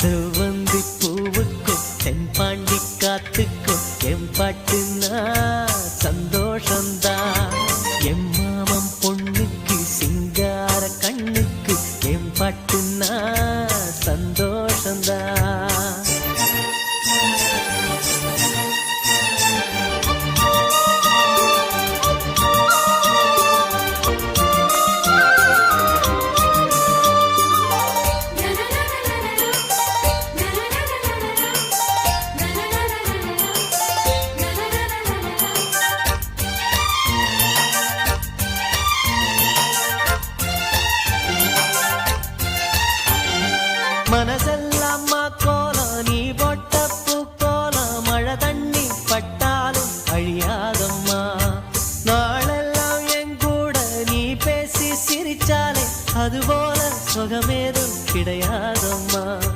செவ்வந்தி பூவுக்கும் தென்பாண்டி காத்துக்கும் எம்பாட்டுனா சந்தோஷந்தான். எம் மாமம் பொண்ணுக்கு சிங்கார கண்ணுக்கு எம்பாட்டுனா சந்தோஷந்தான். மனசெல்லாம் கோல